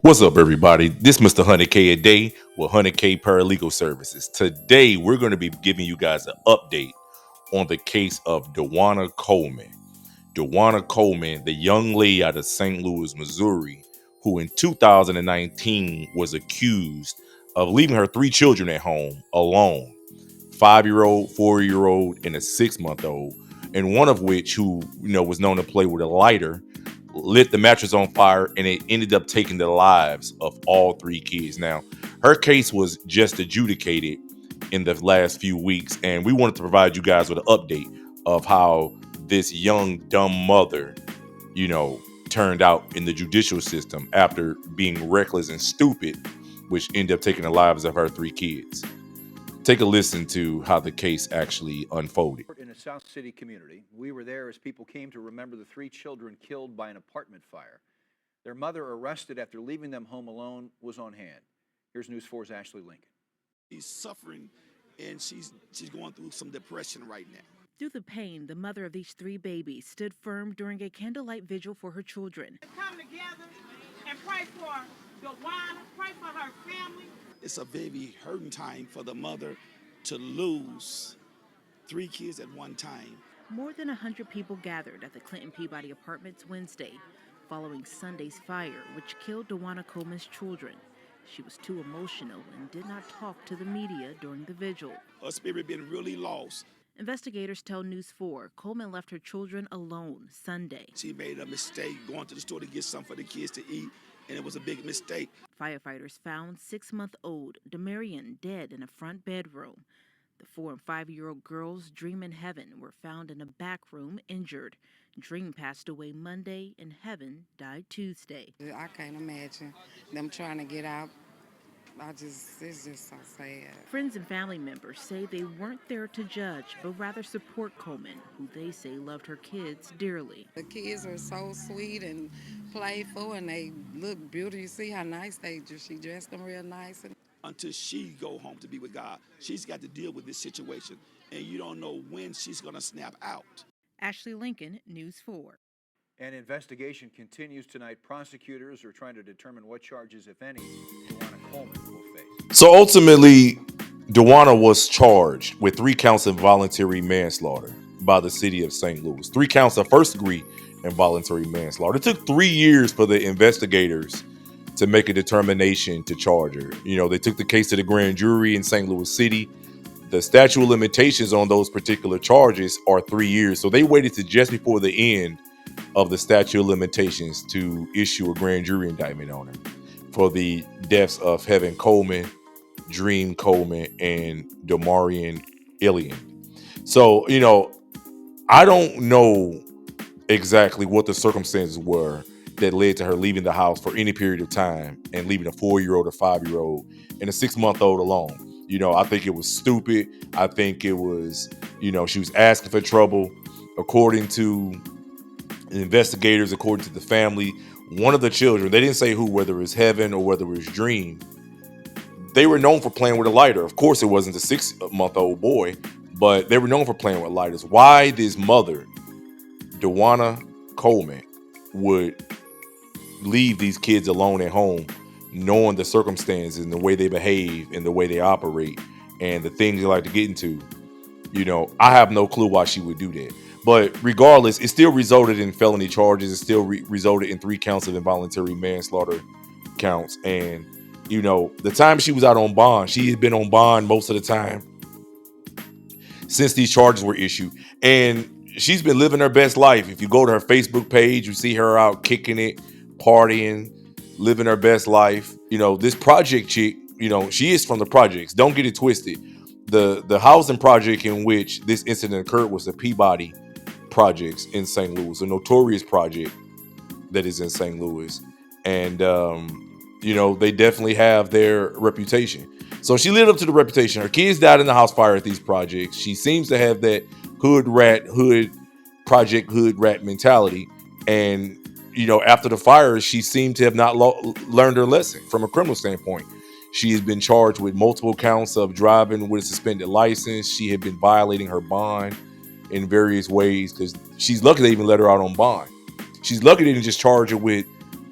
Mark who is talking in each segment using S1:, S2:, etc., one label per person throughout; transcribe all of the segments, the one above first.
S1: What's up, everybody? This is Mr. 100K a day with 100K Paralegal Services. Today, we're going to be giving you guys an update on the case of Dejuana Coleman. Dejuana Coleman, the young lady out of St. Louis, Missouri, who in 2019 was accused of leaving her three children at home alone, 5-year-old, 4-year-old, and a 6-month-old, and one of which who was known to play with a lighter lit the mattress on fire, and it ended up taking the lives of all three kids. Now, her case was just adjudicated in the last few weeks, and we wanted to provide you guys with an update of how this young dumb mother, turned out in the judicial system after being reckless and stupid, which ended up taking the lives of her three kids. Take a listen to how the case actually unfolded.
S2: In a South City community, we were there as people came to remember the three children killed by an apartment fire. Their mother, arrested after leaving them home alone, was on hand. Here's News 4's Ashley Lincoln.
S3: She's suffering, and she's going through some depression right now.
S4: Through the pain, the mother of these three babies stood firm during a candlelight vigil for her children.
S5: Come together and pray for Dejuana, pray for her family.
S3: It's a very hurting time for the mother to lose three kids at one time.
S4: More than 100 people gathered at the Clinton-Peabody apartments Wednesday, following Sunday's fire, which killed Dejuana Coleman's children. She was too emotional and did not talk to the media during the vigil.
S3: Her spirit been really lost.
S4: Investigators tell News 4 Coleman left her children alone Sunday.
S3: She made a mistake going to the store to get something for the kids to eat, and it was a big mistake.
S4: Firefighters found 6-month-old Damarion dead in a front bedroom. The 4- and 5-year-old girls, Dream and Heaven, were found in a back room injured. Dream passed away Monday and Heaven died Tuesday.
S6: I can't imagine them trying to get out. It's just so sad.
S4: Friends and family members say they weren't there to judge, but rather support Coleman, who they say loved her kids dearly.
S6: The kids are so sweet and playful, and they look beautiful. You see how nice she dressed them real nice.
S3: Until she go home to be with God, she's got to deal with this situation, and you don't know when she's going to snap out.
S4: Ashley Lincoln, News 4.
S2: An investigation continues tonight. Prosecutors are trying to determine what charges, if any, Dejuana Coleman will face.
S1: So ultimately, Dejuana was charged with 3 counts of involuntary manslaughter by the city of St. Louis. 3 counts of first-degree involuntary manslaughter. It took 3 years for the investigators to make a determination to charge her. They took the case to the grand jury in St. Louis City. The statute of limitations on those particular charges are 3 years. So they waited to just before the end of the statute of limitations to issue a grand jury indictment on her for the deaths of Heaven Coleman, Dream Coleman, and Damarion Ilian. So, I don't know exactly what the circumstances were that led to her leaving the house for any period of time and leaving a 4-year-old, a 5-year-old, and a 6-month-old alone. I think it was stupid. I think it was, she was asking for trouble. According to investigators, according to the family, one of the children, they didn't say who, whether it was Heaven or whether it was Dream, they were known for playing with a lighter. Of course, it wasn't a 6-month-old boy, but they were known for playing with lighters. Why this mother, Dejuana Coleman, would leave these kids alone at home, knowing the circumstances and the way they behave and the way they operate and the things they like to get into, I have no clue why she would do that. But regardless, it still resulted in felony charges. It still resulted in 3 counts of involuntary manslaughter counts. And, the time she was out on bond, she had been on bond most of the time since these charges were issued. And she's been living her best life. If you go to her Facebook page, you see her out kicking it, partying, living her best life. This project chick, she is from the projects. Don't get it twisted. The housing project in which this incident occurred was the Peabody projects in St. Louis, a notorious project that is in St. Louis. And, they definitely have their reputation. So she lived up to the reputation. Her kids died in the house fire at these projects. She seems to have that hood rat mentality. And, after the fire, she seemed to have not learned her lesson from a criminal standpoint. She has been charged with multiple counts of driving with a suspended license. She had been violating her bond in various ways because she's lucky they even let her out on bond. She's lucky they didn't just charge her with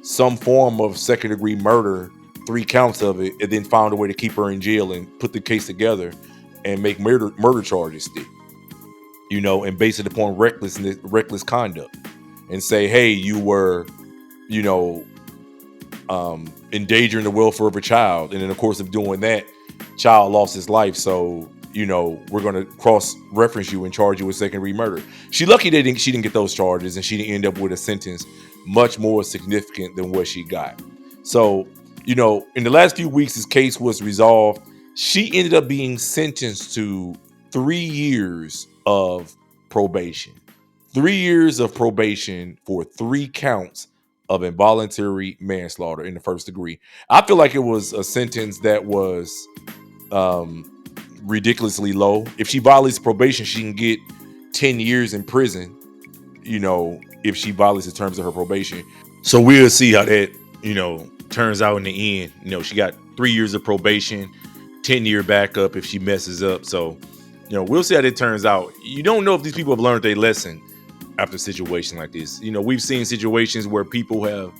S1: some form of second-degree murder, 3 counts of it, and then found a way to keep her in jail and put the case together and make murder charges stick, and base it upon reckless conduct, and say, hey, you were, endangering the welfare of a child, and in the course of doing that, child lost his life. So, we're going to cross-reference you and charge you with second-degree murder. She lucky she didn't get those charges, and she didn't end up with a sentence much more significant than what she got. So, in the last few weeks, this case was resolved. She ended up being sentenced to 3 years of probation. 3 years of probation for 3 counts of involuntary manslaughter in the first degree. I feel like it was a sentence that was ridiculously low. If she violates probation, she can get 10 years in prison, if she violates the terms of her probation. So we'll see how that, turns out in the end. She got 3 years of probation, 10-year backup if she messes up. So, we'll see how that turns out. You don't know if these people have learned their lesson after a situation like this. We've seen situations where people have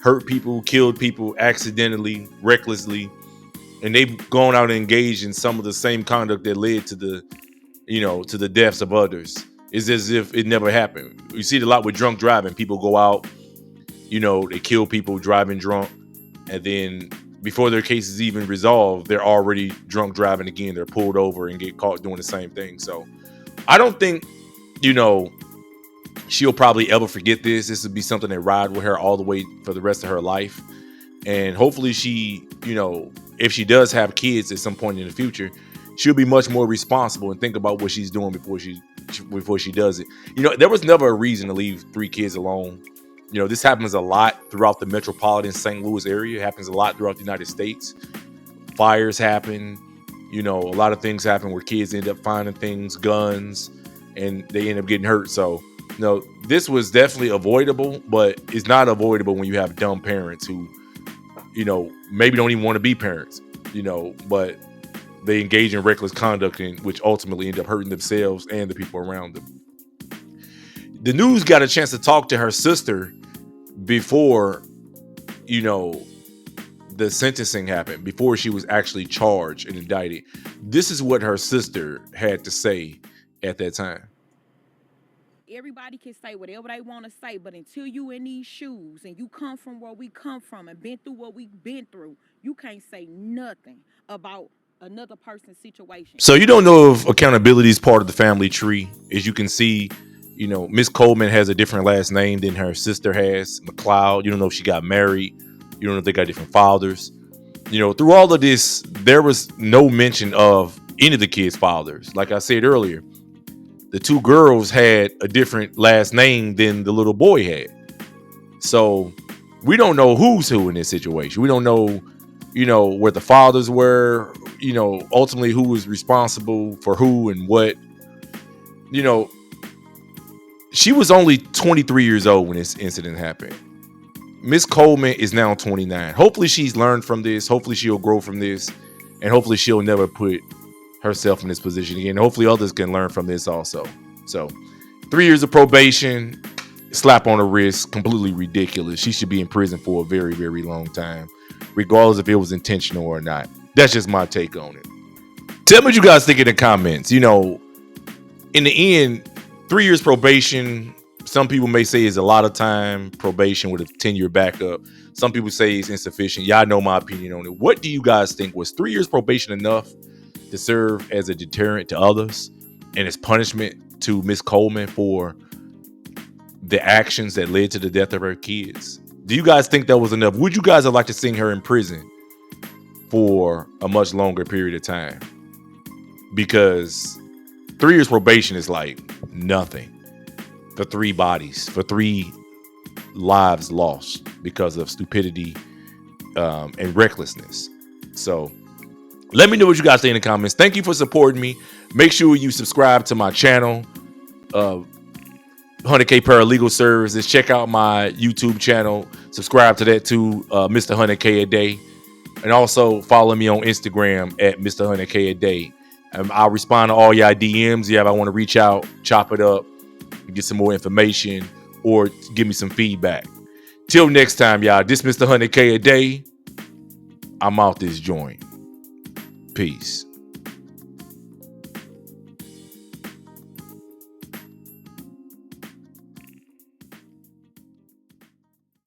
S1: hurt people, killed people accidentally, recklessly, and they've gone out and engaged in some of the same conduct that led to the deaths of others. It's as if it never happened. You see it a lot with drunk driving. People go out, they kill people driving drunk, and then before their case is even resolved, they're already drunk driving again. They're pulled over and get caught doing the same thing. So I don't think, she'll probably ever forget this. This would be something that ride with her all the way for the rest of her life. And hopefully she, if she does have kids at some point in the future, she'll be much more responsible and think about what she's doing before she does it. There was never a reason to leave 3 kids alone. This happens a lot throughout the metropolitan St. Louis area. It happens a lot throughout the United States. Fires happen. A lot of things happen where kids end up finding things, guns, and they end up getting hurt. So, this was definitely avoidable, but it's not avoidable when you have dumb parents who, maybe don't even want to be parents, but they engage in reckless conduct, which ultimately end up hurting themselves and the people around them. The news got a chance to talk to her sister before, the sentencing happened, before she was actually charged and indicted. This is what her sister had to say at that time.
S5: Everybody can say whatever they want to say, but until you in these shoes and you come from where we come from and been through what we've been through, you can't say nothing about another person's situation.
S1: So you don't know if accountability is part of the family tree. As you can see, Miss Coleman has a different last name than her sister has, McLeod. You don't know if she got married. You don't know if they got different fathers. Through all of this, there was no mention of any of the kids' fathers. Like I said earlier, the 2 girls had a different last name than the little boy had. So we don't know who's who in this situation. We don't know, where the fathers were, ultimately who was responsible for who and what. She was only 23 years old when this incident happened. Miss Coleman is now 29. Hopefully she's learned from this. Hopefully she'll grow from this. And hopefully she'll never put herself in this position again. Hopefully others can learn from this also. So 3 years of probation, slap on the wrist, completely ridiculous. She should be in prison for a very, very long time, regardless if it was intentional or not. That's just my take on it. Tell me what you guys think in the comments. In the end, 3 years probation, some people may say is a lot of time, probation with a 10-year backup. Some people say it's insufficient. Y'all know my opinion on it. What do you guys think? Was 3 years probation enough to serve as a deterrent to others and as punishment to Miss Coleman for the actions that led to the death of her kids? Do you guys think that was enough? Would you guys have liked to see her in prison for a much longer period of time? Because 3 years probation is like nothing for 3 bodies, for 3 lives lost because of stupidity and recklessness. So let me know what you guys think in the comments. Thank you for supporting me. Make sure you subscribe to my channel, 100K Paralegal Services. Check out my YouTube channel. Subscribe to that too, Mr. 100K a day. And also follow me on Instagram at Mr. 100K a day. I'll respond to all y'all DMs. Yeah, if I want to reach out, chop it up, get some more information, or give me some feedback. Till next time, y'all. This Mr. 100K a day. I'm out this joint. Peace.